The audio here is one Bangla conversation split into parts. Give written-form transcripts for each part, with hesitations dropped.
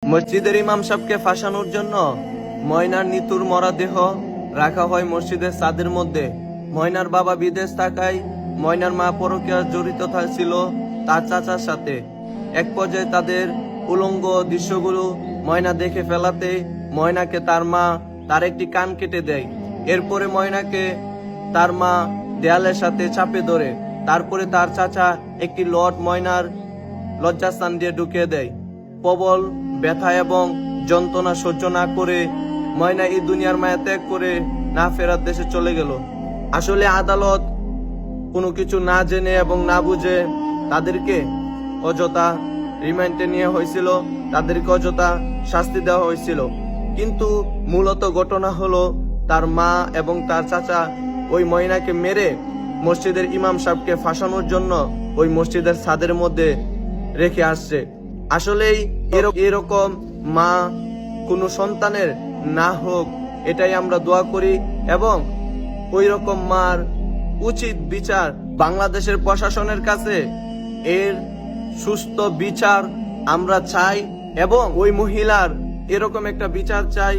মসজিদের ইমাম সাহেবকে ফাঁসানোর জন্য ময়নার নিতুর মরা দেহ রাখা হয় মসজিদের ছাদের মধ্যে। ময়নার বাবা বিদেশ থাকায় ময়নার মা পরকীয়া জড়িত ছিল তার চাচার সাথে। এক পর্যায়ে তাদের উলঙ্গ দৃশ্যগুলো ময়না দেখে ফেলাতে ময়নাকে তার মা তার একটি কান কেটে দেয়। এরপরে ময়নাকে তার মা দেয়ালের সাথে চাপে ধরে, তারপরে তার চাচা একটি লট ময়নার লজ্জাস্থান দিয়ে ঢুকিয়ে দেয়। প্রবল ব্যথা এবং যন্ত্রণা সহ্য না করে ময়না এই দুনিয়ার মায়া ত্যাগ করে না ফেরার দেশে চলে গেল। আসলে আদালত কোনো কিছু না জেনে এবং না বুঝে তাদেরকে অযথা রিমান্ডে নিয়ে হয়েছিল, তাদেরকে অযথা শাস্তি দেওয়া হয়েছিল। কিন্তু মূলত ঘটনা হলো তার মা এবং তার চাচা ওই ময়নাকে মেরে মসজিদের ইমাম সাহেবকে ফাঁসানোর জন্য ওই মসজিদের ছাদের মধ্যে রেখে আসছে। আসলেই এরকম মা কোনো সন্তানের না হোক, এটাই আমরা দোয়া করি এবং ওই রকম মার উচিত বিচার বাংলাদেশের প্রশাসনের কাছে এর সুস্থ বিচার আমরা চাই এবং ওই মহিলার এরকম একটা বিচার চাই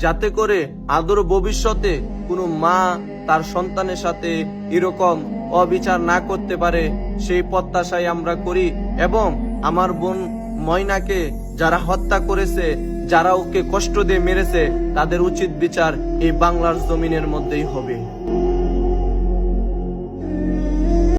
যাতে করে আদৌ ভবিষ্যতে কোনো মা তার সন্তানের সাথে এরকম অবিচার না করতে পারে, সেই প্রত্যাশাই আমরা করি। এবং আমার বোন ময়নাকে যারা হত্যা করেছে, যারা ওকে কষ্ট দিয়ে মেরেছে, তাদের উচিত বিচার এই বাংলার জমিনের মধ্যেই হবে।